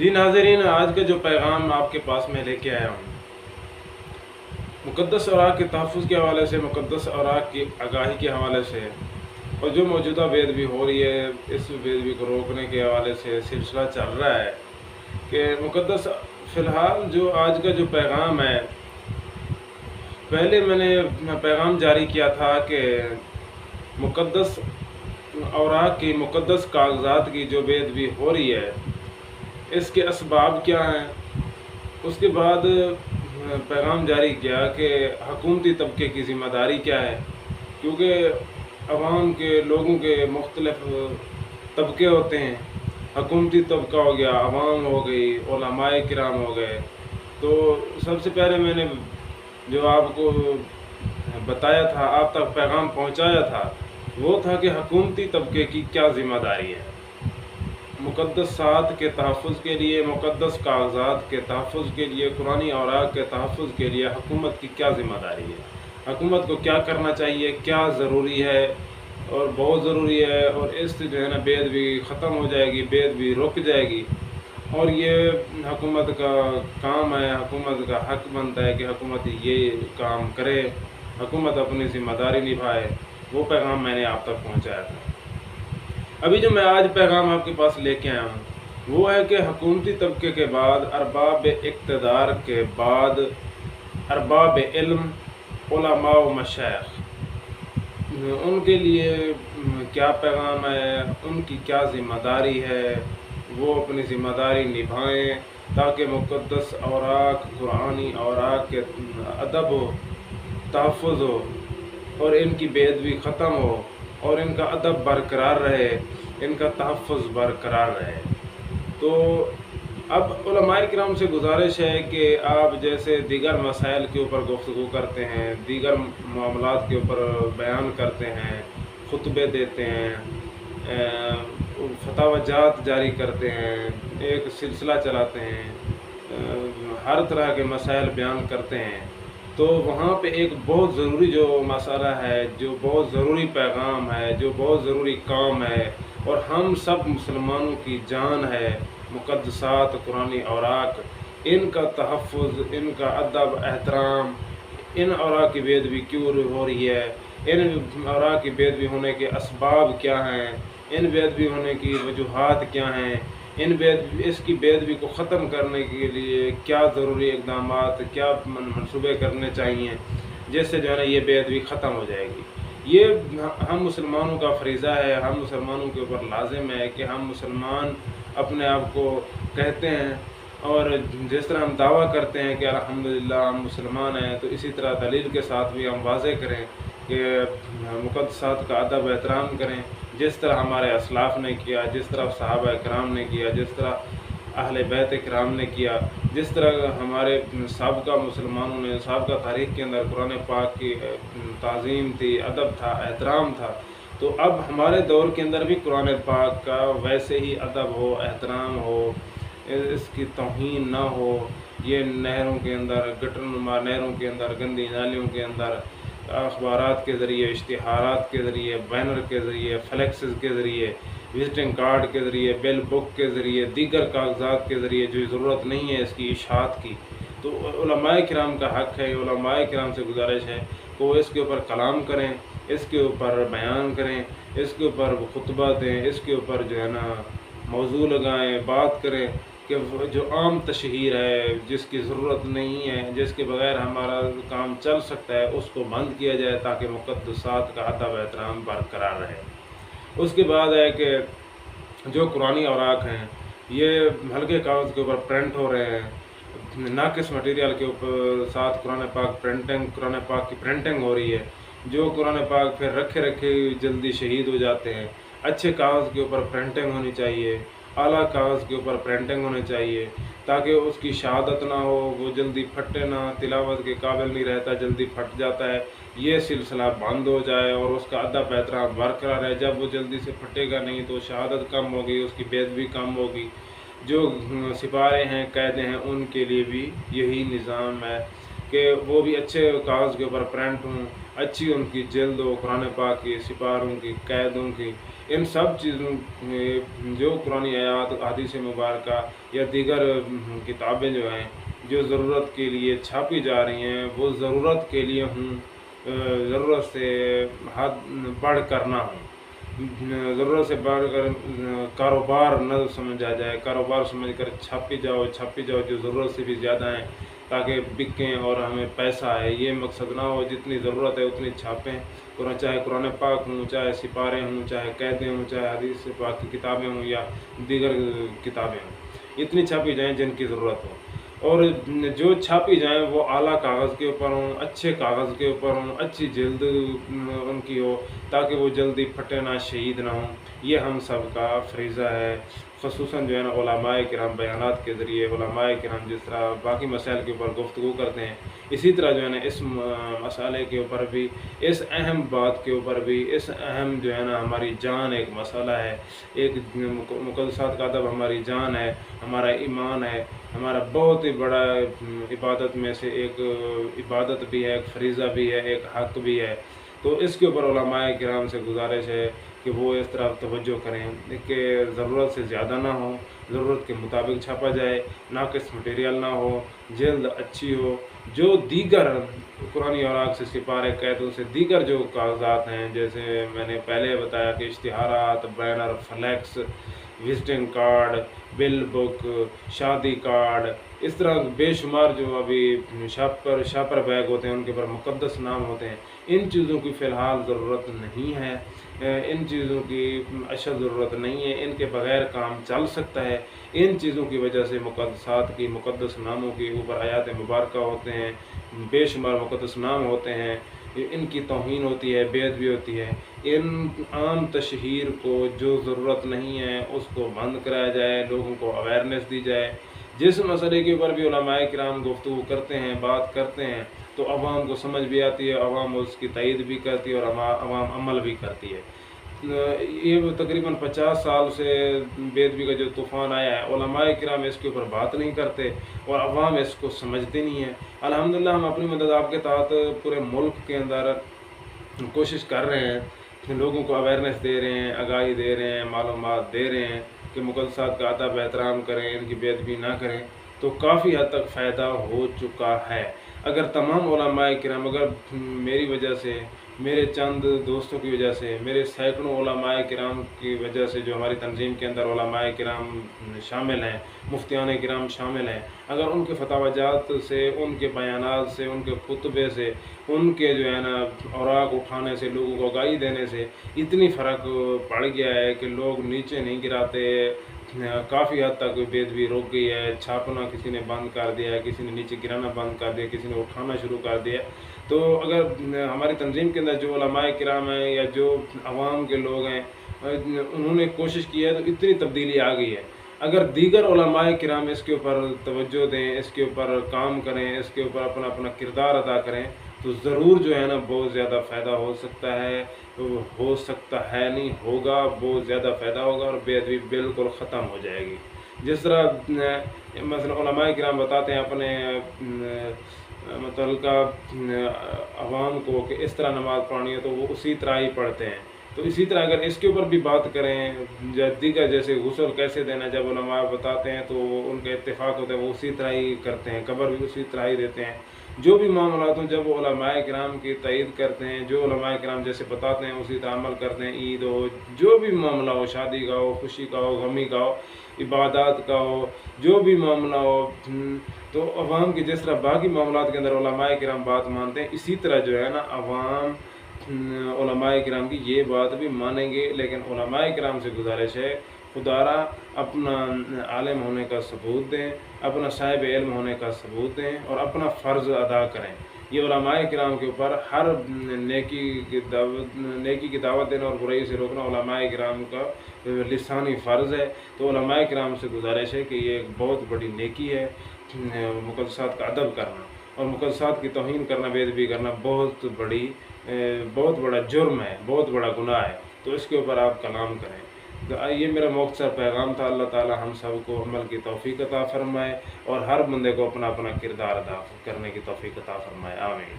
جی ناظرین، آج کا جو پیغام آپ کے پاس میں لے کے آیا ہوں مقدس اوراق کے تحفظ کے حوالے سے، مقدس اوراق کی آگاہی کے حوالے سے، اور جو موجودہ بے ادبی ہو رہی ہے اس بے ادبی کو روکنے کے حوالے سے سلسلہ چل رہا ہے کہ مقدس فی الحال جو آج کا جو پیغام ہے، پہلے میں نے پیغام جاری کیا تھا کہ مقدس اوراق کی، مقدس کاغذات کی جو بے ادبی ہو رہی ہے اس کے اسباب کیا ہیں۔ اس کے بعد پیغام جاری کیا کہ حکومتی طبقے کی ذمہ داری کیا ہے، کیونکہ عوام کے لوگوں کے مختلف طبقے ہوتے ہیں۔ حکومتی طبقہ ہو گیا، عوام ہو گئی، علماء کرام ہو گئے۔ تو سب سے پہلے میں نے جو آپ کو بتایا تھا، آپ تک پیغام پہنچایا تھا، وہ تھا کہ حکومتی طبقے کی کیا ذمہ داری ہے مقدسات کے تحفظ کے لیے، مقدس کاغذات کے تحفظ کے لیے، قرآنی اوراق کے تحفظ کے لیے حکومت کی کیا ذمہ داری ہے، حکومت کو کیا کرنا چاہیے، کیا ضروری ہے اور بہت ضروری ہے، اور اس سے جو ہے نا بے ادبی ختم ہو جائے گی، بے ادبی رک جائے گی۔ اور یہ حکومت کا کام ہے، حکومت کا حق بنتا ہے کہ حکومت یہ کام کرے، حکومت اپنی ذمہ داری نبھائے۔ وہ پیغام میں نے آپ تک پہنچایا تھا۔ ابھی جو میں آج پیغام آپ کے پاس لے کے آیا ہوں وہ ہے کہ حکومتی طبقے کے بعد، ارباب اقتدار کے بعد، ارباب علم، علماء و مشائخ، ان کے لیے کیا پیغام ہے، ان کی کیا ذمہ داری ہے، وہ اپنی ذمہ داری نبھائیں تاکہ مقدس اوراق، قرآنی اوراق کے ادب ہو، تحفظ ہو، اور ان کی بے ادبی ختم ہو، اور ان کا ادب برقرار رہے، ان کا تحفظ برقرار رہے۔ تو اب علماء کرام سے گزارش ہے کہ آپ جیسے دیگر مسائل کے اوپر گفتگو کرتے ہیں، دیگر معاملات کے اوپر بیان کرتے ہیں، خطبے دیتے ہیں، فتاوی جات جاری کرتے ہیں، ایک سلسلہ چلاتے ہیں، ہر طرح کے مسائل بیان کرتے ہیں، تو وہاں پہ ایک بہت ضروری جو مسئلہ ہے، جو بہت ضروری پیغام ہے، جو بہت ضروری کام ہے، اور ہم سب مسلمانوں کی جان ہے، مقدسات قرآنی اوراق، ان کا تحفظ، ان کا ادب احترام۔ ان اوراق کی بے ادبی کیوں ہو رہی ہے، ان اوراق کی بے ادبی ہونے کے اسباب کیا ہیں، ان بے ادبی ہونے کی وجوہات کیا ہیں، اس کی بے ادبی کو ختم کرنے کے لیے کیا ضروری اقدامات، کیا منصوبے کرنے چاہیے جس سے جو ہے نا یہ بے ادبی ختم ہو جائے گی۔ یہ ہم مسلمانوں کا فریضہ ہے، ہم مسلمانوں کے اوپر لازم ہے کہ ہم مسلمان اپنے آپ کو کہتے ہیں، اور جس طرح ہم دعویٰ کرتے ہیں کہ الحمدللہ ہم مسلمان ہیں، تو اسی طرح دلیل کے ساتھ بھی ہم واضح کریں کہ مقدسات کا ادب احترام کریں، جس طرح ہمارے اسلاف نے کیا، جس طرح صحابہ کرام نے کیا، جس طرح اہل بیت کرام نے کیا، جس طرح ہمارے سابقہ مسلمانوں نے سابقہ تاریخ کے اندر قرآن پاک کی تعظیم تھی، ادب تھا، احترام تھا۔ تو اب ہمارے دور کے اندر بھی قرآن پاک کا ویسے ہی ادب ہو، احترام ہو، اس کی توہین نہ ہو۔ یہ نہروں کے اندر، گٹر نما نہروں کے اندر، گندی نالیوں کے اندر اخبارات کے ذریعے، اشتہارات کے ذریعے، بینر کے ذریعے، فلیکسز کے ذریعے، وزٹنگ کارڈ کے ذریعے، بیل بک کے ذریعے، دیگر کاغذات کے ذریعے جو ضرورت نہیں ہے اس کی اشاعت کی، تو علماء کرام کا حق ہے، علماء کرام سے گزارش ہے کہ وہ اس کے اوپر کلام کریں، اس کے اوپر بیان کریں، اس کے اوپر خطبہ دیں، اس کے اوپر جو ہے نا موضوع لگائیں، بات کریں کہ جو عام تشہیر ہے، جس کی ضرورت نہیں ہے، جس کے بغیر ہمارا کام چل سکتا ہے، اس کو بند کیا جائے تاکہ مقدسات کا ادب احترام برقرار رہے۔ اس کے بعد ہے کہ جو قرآنی اوراق ہیں یہ ہلکے کاغذ کے اوپر پرنٹ ہو رہے ہیں، ناقص مٹیریل کے اوپر ساتھ قرآن پاک کی پرنٹنگ ہو رہی ہے، جو قرآن پاک پھر رکھے رکھے جلدی شہید ہو جاتے ہیں۔ اچھے کاغذ کے اوپر پرنٹنگ ہونی چاہیے، اعلیٰ کاغذ کے اوپر پرنٹنگ ہونی چاہیے تاکہ اس کی شہادت نہ ہو، وہ جلدی پھٹے نہ، تلاوت کے قابل نہیں رہتا، جلدی پھٹ جاتا ہے، یہ سلسلہ بند ہو جائے اور اس کا ادب احترام برقرار ہے۔ جب وہ جلدی سے پھٹے گا نہیں تو شہادت کم ہوگی، اس کی بے ادبی کم ہوگی۔ جو سپارے ہیں، قیدیں ہیں، ان کے لیے بھی یہی نظام ہے کہ وہ بھی اچھے کاغذ کے اوپر پرنٹ ہوں، اچھی ان کی جلد ہو، قرآن پاک کی سپاروں کی، قیدوں کی، ان سب چیزوں جو قرآن آیات احادیث مبارکہ یا دیگر کتابیں جو ہیں جو ضرورت کے لیے چھاپی جا رہی ہیں وہ ضرورت کے لیے ہوں، ضرورت سے حد بڑھ کر نہ ہوں، ضرورت سے بڑھ کر کاروبار نہ سمجھا جائے، کاروبار سمجھ کر چھاپی جاؤ جو ضرورت سے بھی زیادہ ہیں تاکہ بکیں اور ہمیں پیسہ آئے، یہ مقصد نہ ہو۔ جتنی ضرورت ہے اتنی چھاپیں، چاہے قرآن پاک ہوں، چاہے سپارے ہوں، چاہے قیدیں ہوں، چاہے حدیث پاک کی کتابیں ہوں یا دیگر کتابیں ہوں، اتنی چھاپی جائیں جن کی ضرورت ہو، اور جو چھاپی جائیں وہ اعلیٰ کاغذ کے اوپر ہوں، اچھے کاغذ کے اوپر ہوں، اچھی جلد ان کی ہو تاکہ وہ جلدی پھٹے نہ، شہید نہ ہوں۔ یہ ہم سب کا فریضہ ہے، خصوصاً جو ہے نا علماء کرام بیانات کے ذریعے، علماء کرام جس طرح باقی مسائل کے اوپر گفتگو کرتے ہیں، اسی طرح جو ہے نا اس مسئلے کے اوپر بھی، اس اہم بات کے اوپر بھی، اس اہم جو ہے نا ہماری جان ایک مسئلہ ہے، ایک مقدسات کا ادب ہماری جان ہے، ہمارا ایمان ہے، ہمارا بہت ہی بڑا عبادت میں سے ایک عبادت بھی ہے، ایک فریضہ بھی ہے، ایک حق بھی ہے۔ تو اس کے اوپر علماء کرام سے گزارش ہے کہ وہ اس طرح توجہ کریں کہ ضرورت سے زیادہ نہ ہو، ضرورت کے مطابق چھاپا جائے، ناقص مٹیریل نہ ہو، جلد اچھی ہو۔ جو دیگر قرآن اوراق سے، سپارے، قیدوں سے دیگر جو کاغذات ہیں، جیسے میں نے پہلے بتایا کہ اشتہارات، بینر، فلیکس، وزٹنگ کارڈ، بل بک، شادی کارڈ، اس طرح بے شمار جو ابھی شاپر بیگ ہوتے ہیں ان کے اوپر مقدس نام ہوتے ہیں، ان چیزوں کی فی الحال ضرورت نہیں ہے، ان چیزوں کی اشد ضرورت نہیں ہے، ان کے بغیر کام چل سکتا ہے۔ ان چیزوں کی وجہ سے مقدسات کی، مقدس ناموں کے اوپر آیات مبارکہ ہوتے ہیں، بے شمار مقدس نام ہوتے ہیں، ان کی توہین ہوتی ہے، بے ادبی ہوتی ہے۔ ان عام تشہیر کو جو ضرورت نہیں ہے اس کو بند کرایا جائے، لوگوں کو اویئرنیس دی جائے۔ جس مسئلے کے اوپر بھی علماء کرام گفتگو کرتے ہیں، بات کرتے ہیں، تو عوام کو سمجھ بھی آتی ہے، عوام اس کی تائید بھی کرتی ہے اور عوام عمل بھی کرتی ہے۔ یہ تقریباً 50 سال سے بے ادبی کا جو طوفان آیا ہے، علماء کرام اس کے اوپر بات نہیں کرتے اور عوام اس کو سمجھتے نہیں ہے۔ الحمدللہ ہم اپنی مدد آپ کے تحت پورے ملک کے اندر کوشش کر رہے ہیں کہ لوگوں کو اویئرنیس دے رہے ہیں، آگاہی دے رہے ہیں، معلومات دے رہے ہیں کہ مقدسات کا ادب احترام کریں، ان کی بے ادبی نہ کریں، تو کافی حد تک فائدہ ہو چکا ہے۔ اگر تمام علماء کرام، اگر میری وجہ سے، میرے چند دوستوں کی وجہ سے، میرے سینکڑوں علماء کرام کی وجہ سے، جو ہماری تنظیم کے اندر علماء کرام شامل ہیں، مفتیان کرام شامل ہیں، اگر ان کے فتاوی جات سے، ان کے بیانات سے، ان کے خطبے سے، ان کے جو ہے نا اوراق اٹھانے سے، لوگوں کو آگاہی دینے سے اتنی فرق پڑ گیا ہے کہ لوگ نیچے نہیں گراتے، کافی حد تک بے ادبی رک گئی ہے، چھاپنا کسی نے بند کر دیا ہے، کسی نے نیچے گرانا بند کر دیا، کسی نے اٹھانا شروع کر دیا۔ تو اگر ہماری تنظیم کے اندر جو علماء کرام ہیں یا جو عوام کے لوگ ہیں، انہوں نے کوشش کی ہے تو اتنی تبدیلی آ گئی ہے۔ اگر دیگر علماء کرام اس کے اوپر توجہ دیں، اس کے اوپر کام کریں، اس کے اوپر اپنا اپنا کردار ادا کریں، تو ضرور جو ہے نا بہت زیادہ فائدہ ہو سکتا ہے، نہیں ہوگا، بہت زیادہ فائدہ ہوگا اور بے ادبی بالکل ختم ہو جائے گی۔ جس طرح مثلا علماء کرام بتاتے ہیں اپنے متعلقہ عوام کو کہ اس طرح نماز پڑھنی ہے تو وہ اسی طرح ہی پڑھتے ہیں۔ تو اسی طرح اگر اس کے اوپر بھی بات کریں، دیگر جیسے غسل کیسے دینا، جب علماء بتاتے ہیں تو ان کا اتفاق ہوتا ہے، وہ اسی طرح ہی کرتے ہیں، قبر بھی اسی طرح ہی دیتے ہیں۔ جو بھی معاملات ہوں جب وہ علماء کرام کی تائید کرتے ہیں، جو علماء کرام جیسے بتاتے ہیں اسی طرح عمل کرتے ہیں، عید ہو، جو بھی معاملہ ہو، شادی کا ہو، خوشی کا ہو، غمی کا ہو، عبادات کا ہو، جو بھی معاملہ ہو، تو عوام کی جس طرح باقی معاملات کے اندر علماء کرام بات مانتے ہیں، اسی طرح جو ہے نا عوام علماء کرام کی یہ بات بھی مانیں گے۔ لیکن علماء کرام سے گزارش ہے، خدارا اپنا عالم ہونے کا ثبوت دیں، اپنا صاحب علم ہونے کا ثبوت دیں اور اپنا فرض ادا کریں۔ یہ علماء کرام کے اوپر ہر نیکی کی دعوت دینا اور برائی سے روکنا علماء کرام کا لسانی فرض ہے۔ تو علماء کرام سے گزارش ہے کہ یہ ایک بہت بڑی نیکی ہے، مقدسات کا ادب کرنا، اور مقدسات کی توہین کرنا، بے ادبی کرنا بہت بڑا جرم ہے، بہت بڑا گناہ ہے۔ تو اس کے اوپر آپ کلام کریں۔ تو یہ میرا مختصر پیغام تھا۔ اللہ تعالی ہم سب کو عمل کی توفیق عطا فرمائے اور ہر بندے کو اپنا اپنا کردار ادا کرنے کی توفیق عطا فرمائے، آمین۔